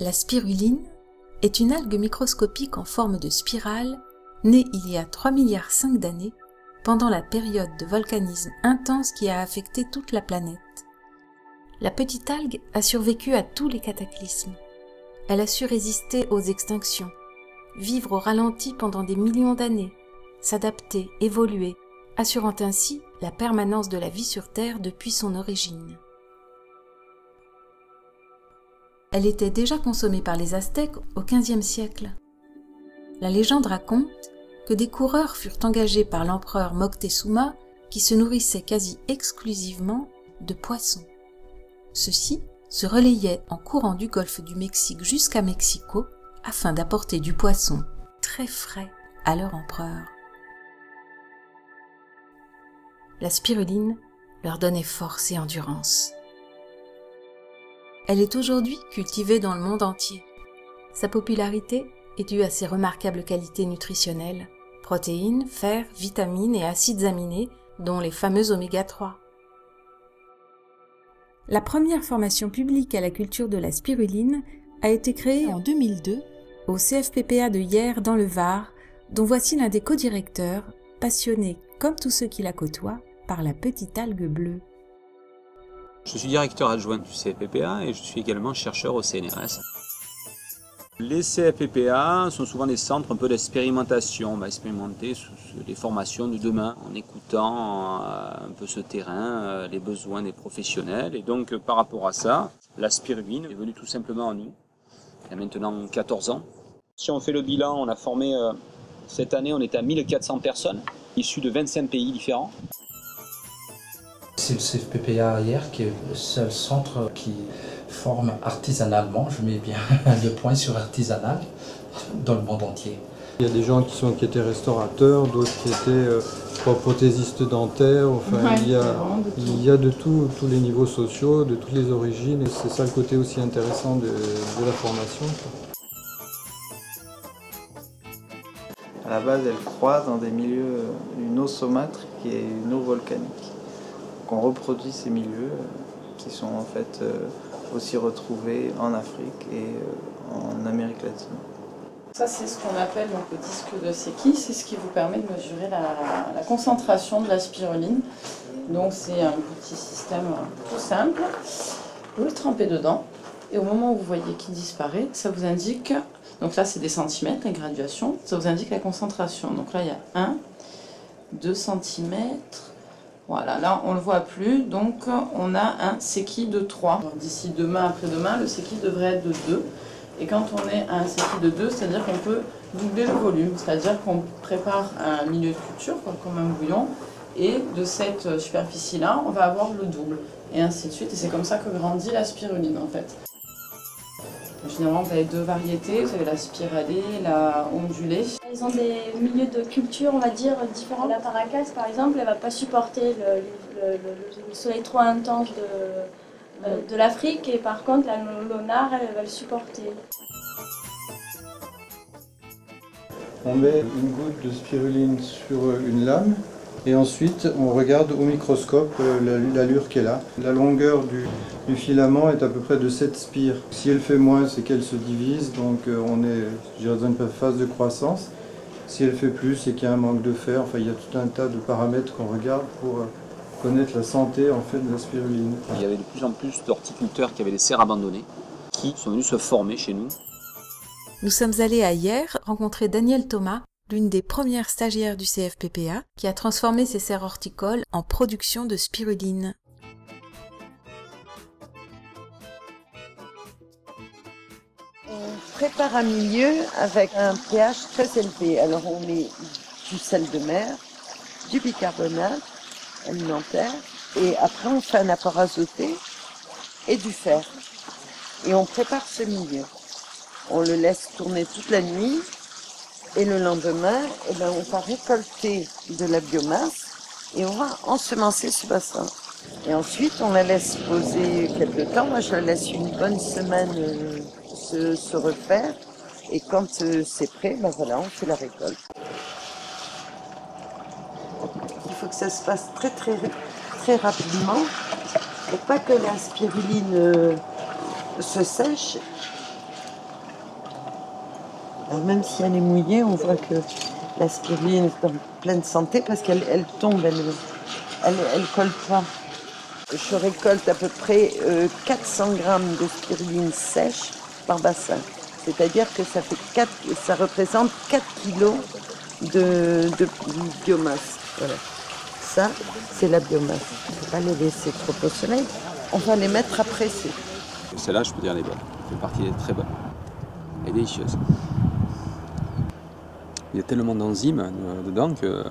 La spiruline est une algue microscopique en forme de spirale née il y a 3,5 milliards d'années pendant la période de volcanisme intense qui a affecté toute la planète. La petite algue a survécu à tous les cataclysmes. Elle a su résister aux extinctions, vivre au ralenti pendant des millions d'années, s'adapter, évoluer, assurant ainsi la permanence de la vie sur Terre depuis son origine. Elle était déjà consommée par les Aztèques au XVe siècle. La légende raconte que des coureurs furent engagés par l'empereur Moctezuma qui se nourrissait quasi exclusivement de poissons. Ceux-ci se relayaient en courant du golfe du Mexique jusqu'à Mexico afin d'apporter du poisson très frais à leur empereur. La spiruline leur donnait force et endurance. Elle est aujourd'hui cultivée dans le monde entier. Sa popularité est due à ses remarquables qualités nutritionnelles, protéines, fer, vitamines et acides aminés, dont les fameux oméga 3. La première formation publique à la culture de la spiruline a été créée en 2002 au CFPPA de Hyères dans le Var, dont voici l'un des co-directeurs, passionné comme tous ceux qui la côtoient par la petite algue bleue. Je suis directeur adjoint du CFPPA et je suis également chercheur au CNRS. Les CFPPA sont souvent des centres un peu d'expérimentation. On va expérimenter les formations de demain en écoutant un peu ce terrain, les besoins des professionnels. Et donc par rapport à ça, la spiruline est venue tout simplement à nous, il y a maintenant 14 ans. Si on fait le bilan, on a formé cette année, on est à 1400 personnes, issues de 25 pays différents. C'est le CFPPA Hyères qui est le seul centre qui forme artisanalement, je mets bien le point sur artisanal, dans le monde entier. Il y a des gens qui étaient restaurateurs, d'autres qui étaient prothésistes dentaires, enfin ouais, il y a de tous les niveaux sociaux, de toutes les origines, et c'est ça le côté aussi intéressant de la formation. À la base, elle croît dans des milieux, une eau saumâtre qui est une eau volcanique. On reproduit ces milieux qui sont en fait aussi retrouvés en Afrique et en Amérique latine. Ça, c'est ce qu'on appelle donc, le disque de Secchi, c'est ce qui vous permet de mesurer la concentration de la spiruline. Donc c'est un petit système tout simple. Vous le trempez dedans et au moment où vous voyez qu'il disparaît, ça vous indique, donc là c'est des centimètres, la graduation, ça vous indique la concentration. Donc là il y a 1, 2 cm. Voilà, là on ne le voit plus, donc on a un Secchi de 3. D'ici demain, après-demain, le Secchi devrait être de 2. Et quand on est à un Secchi de 2, c'est-à-dire qu'on peut doubler le volume, c'est-à-dire qu'on prépare un milieu de culture, comme un bouillon, et de cette superficie-là, on va avoir le double, et ainsi de suite. Et c'est comme ça que grandit la spiruline en fait. Généralement, vous avez deux variétés, vous avez la spiralée, la ondulée. Ils ont des milieux de culture, on va dire, différents. La Paracas, par exemple, elle ne va pas supporter le soleil trop intense de l'Afrique, et par contre, la Lonar, elle va le supporter. On met une goutte de spiruline sur une lame, et ensuite on regarde au microscope l'allure qu'elle a. La longueur du filament est à peu près de 7 spires. Si elle fait moins, c'est qu'elle se divise, donc on est dans une phase de croissance. Si elle fait plus, c'est qu'il y a un manque de fer. Enfin, il y a tout un tas de paramètres qu'on regarde pour connaître la santé en fait, de la spiruline. Il y avait de plus en plus d'horticulteurs qui avaient des serres abandonnées, qui sont venus se former chez nous. Nous sommes allés à Hyères rencontrer Danielle Thomas, l'une des premières stagiaires du CFPPA, qui a transformé ses serres horticoles en production de spiruline. On prépare un milieu avec un pH très élevé. Alors on met du sel de mer, du bicarbonate alimentaire, et après on fait un apport azoté et du fer. Et on prépare ce milieu. On le laisse tourner toute la nuit. Et le lendemain, on va récolter de la biomasse et on va ensemencer ce bassin. Et ensuite, on la laisse poser quelques temps. Moi, je la laisse une bonne semaine se refaire. Et quand c'est prêt, voilà, on fait la récolte. Il faut que ça se passe très, très, très rapidement pour pas que la spiruline se sèche Alors même si elle est mouillée, on voit que la spiruline est en pleine santé parce qu'elle tombe, elle colle pas. Je récolte à peu près 400 grammes de spiruline sèche par bassin. C'est-à-dire que ça représente 4 kilos de biomasse. Voilà. Ça, c'est la biomasse. Il ne faut pas les laisser trop au soleil. On va les mettre à presser. Celle-là, je peux dire, elle est bonne. Elle fait partie des très bonnes. Elle est délicieuse. Il y a tellement d'enzymes dedans que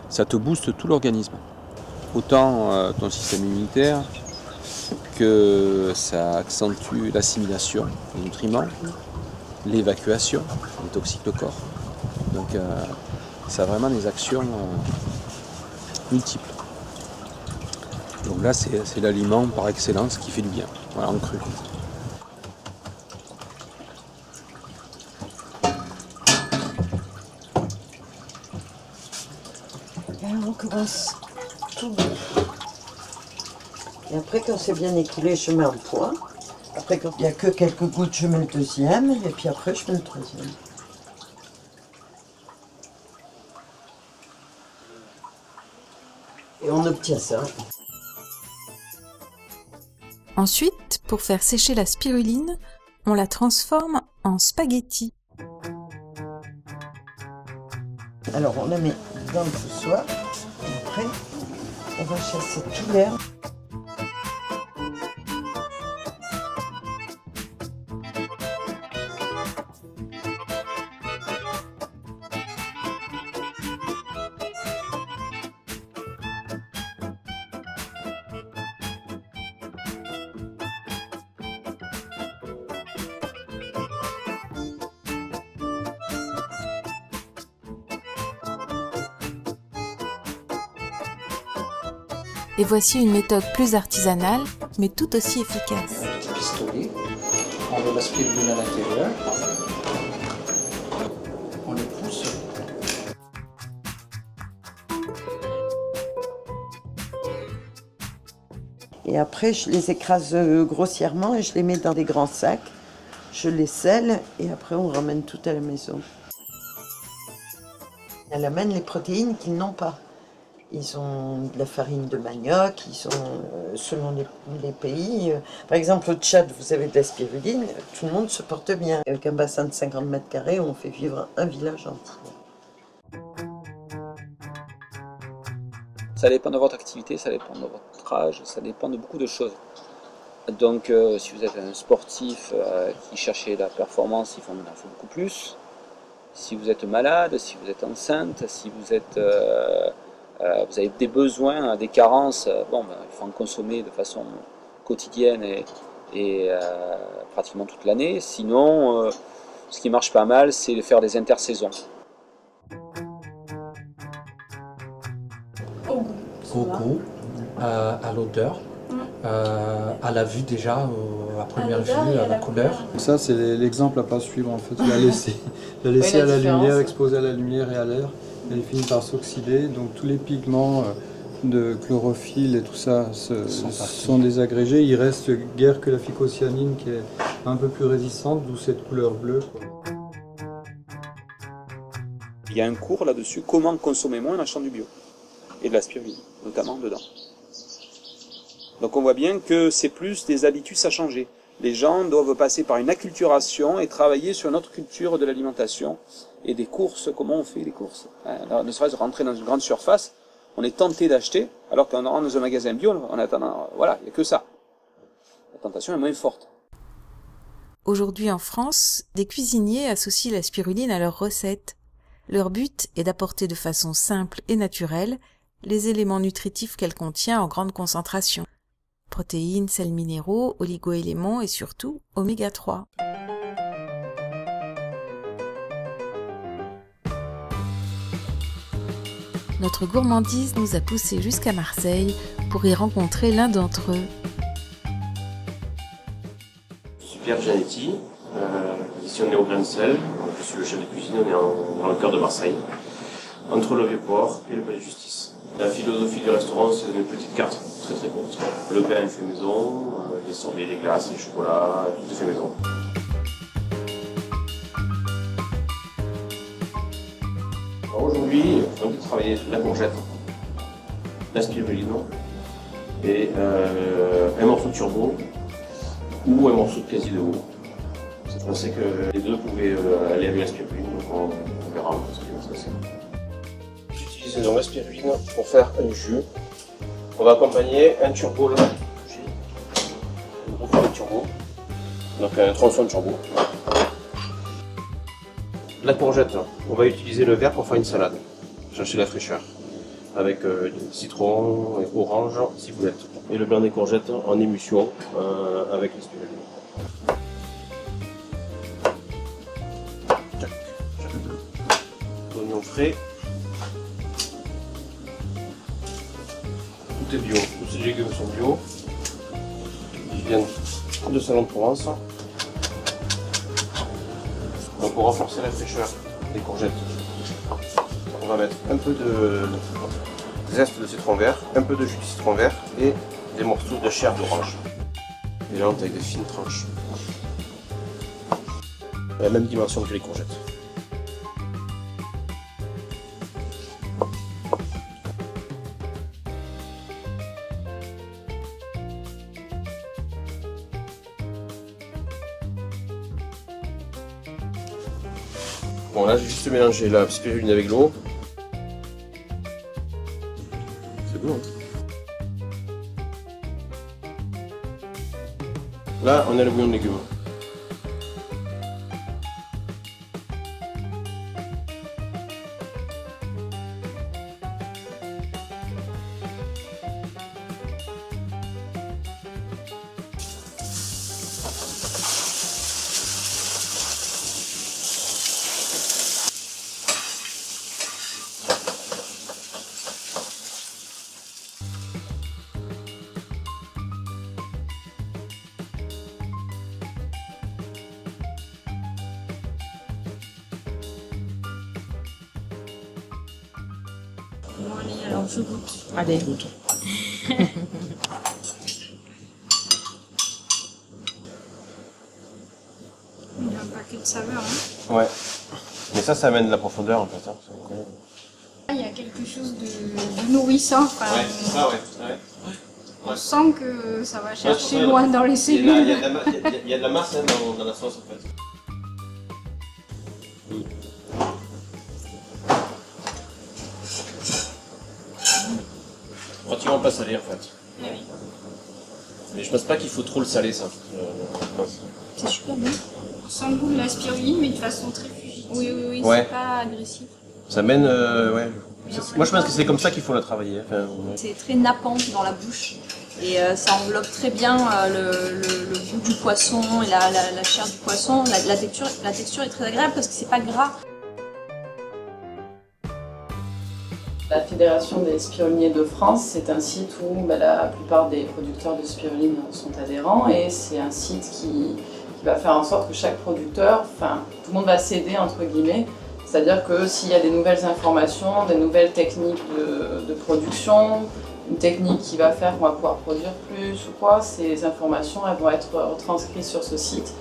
ça te booste tout l'organisme. Autant ton système immunitaire que ça accentue l'assimilation des nutriments, l'évacuation, détoxique le corps. Donc ça a vraiment des actions multiples. Donc là c'est l'aliment par excellence qui fait du bien, voilà, en cru. Et alors on commence tout doux. Et après quand c'est bien écoulé, je mets un poids. Après quand il n'y a que quelques gouttes, je mets le deuxième. Et puis après je mets le troisième. Et on obtient ça. Ensuite, pour faire sécher la spiruline, on la transforme en spaghetti. Alors on la met dans le poussoir. Et après, on va chasser tout l'air. Et voici une méthode plus artisanale, mais tout aussi efficace. Un petit pistolet, on met la spiruline à l'intérieur, on le pousse. Et après, je les écrase grossièrement et je les mets dans des grands sacs. Je les scelle et après on ramène tout à la maison. Elle amène les protéines qu'ils n'ont pas. Ils ont de la farine de manioc, ils ont, selon les pays, par exemple au Tchad, vous avez de la spiruline, tout le monde se porte bien. Avec un bassin de 50 mètres carrés, on fait vivre un village entier. Ça dépend de votre activité, ça dépend de votre âge, ça dépend de beaucoup de choses. Donc si vous êtes un sportif qui cherchez la performance, il faut beaucoup plus. Si vous êtes malade, si vous êtes enceinte, si vous êtes... vous avez des besoins, des carences, bon, il faut en consommer de façon quotidienne et pratiquement toute l'année. Sinon, ce qui marche pas mal, c'est de faire des intersaisons. Au goût, à l'odeur, à la vue déjà, à première vue, à la couleur. Ça, c'est l'exemple à pas suivre en fait. La laisser à la lumière, exposer à la lumière et à l'air. Elle finit par s'oxyder, donc tous les pigments de chlorophylle et tout ça sont désagrégés. Il reste guère que la phycocyanine qui est un peu plus résistante, d'où cette couleur bleue. Il y a un cours là-dessus, comment consommer moins en achetant du bio et de la spiruline, notamment dedans. Donc on voit bien que c'est plus des habitudes à changer. Les gens doivent passer par une acculturation et travailler sur notre culture de l'alimentation et des courses, comment on fait les courses. Alors, ne serait-ce rentrer dans une grande surface, on est tenté d'acheter, alors qu'on rentre dans un magasin bio, on attend, voilà, il n'y a que ça. La tentation est moins forte. Aujourd'hui en France, des cuisiniers associent la spiruline à leurs recettes. Leur but est d'apporter de façon simple et naturelle les éléments nutritifs qu'elle contient en grande concentration. Protéines, sels minéraux, oligo-éléments et surtout oméga 3. Notre gourmandise nous a poussés jusqu'à Marseille pour y rencontrer l'un d'entre eux. Je suis Pierre Gianetti, ici on est au Grain de Sel, je suis le chef de cuisine, on est dans le cœur de Marseille, entre le Vieux-Port et le Palais de Justice. La philosophie du restaurant, c'est une petite carte très très courte. Le pain est fait maison, les sorbets, les glaces, les chocolats, tout est fait maison. Aujourd'hui, on peut travailler la courgette, la spiruline et un morceau de turbo ou un morceau de quasi de haut. Je pensais que les deux pouvaient aller avec la spiruline, donc on verra ce qui va se passer. J'utilise donc la spiruline pour faire un jus. On va accompagner un turbo là. Un gros filet de turbo, donc un tronçon de turbo. La courgette, on va utiliser le verre pour faire une salade, chercher la fraîcheur, avec citron, orange, ciboulette. Et le blanc des courgettes en émulsion avec la spiruline. Oignons frais. Tout est bio, tous ces légumes sont bio. Ils viennent de Salon de Provence. Donc pour renforcer la fraîcheur des courgettes, on va mettre un peu de zeste de citron vert, un peu de jus de citron vert et des morceaux de chair d'orange. Et là on taille des fines tranches. La même dimension que les courgettes. Bon là j'ai juste mélangé la spiruline avec l'eau. C'est bon. Là on a le bouillon de légumes. Bon allez, alors je goûte. Allez, goûte. Il y a un paquet de saveurs. Hein. Ouais. Mais ça amène de la profondeur en fait. Hein. Il y a quelque chose de nourrissant. Enfin, Ouais, c'est ça, ouais. On sent que ça va chercher loin dans les cellules. Il y a de la masse hein, dans la sauce en fait. Relativement pas salé en fait. Ah oui. Mais je pense pas qu'il faut trop le saler ça. C'est super bon. On sent le goût de la spiruline mais de façon très fugitive. Oui, Ouais. c'est pas agressif. Ça mène, ouais. Moi je pense que c'est comme ça qu'il faut la travailler. Enfin, ouais. C'est très nappant dans la bouche et ça enveloppe très bien le goût du poisson et la chair du poisson. La texture est très agréable parce que c'est pas gras. La Fédération des spiruliniers de France, c'est un site où la plupart des producteurs de spiruline sont adhérents et c'est un site qui va faire en sorte que chaque producteur, enfin tout le monde va s'aider entre guillemets, c'est-à-dire que s'il y a des nouvelles informations, des nouvelles techniques de production, une technique qui va faire qu'on va pouvoir produire plus ou quoi, ces informations elles vont être retranscrites sur ce site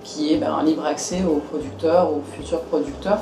qui est en libre accès aux producteurs, aux futurs producteurs.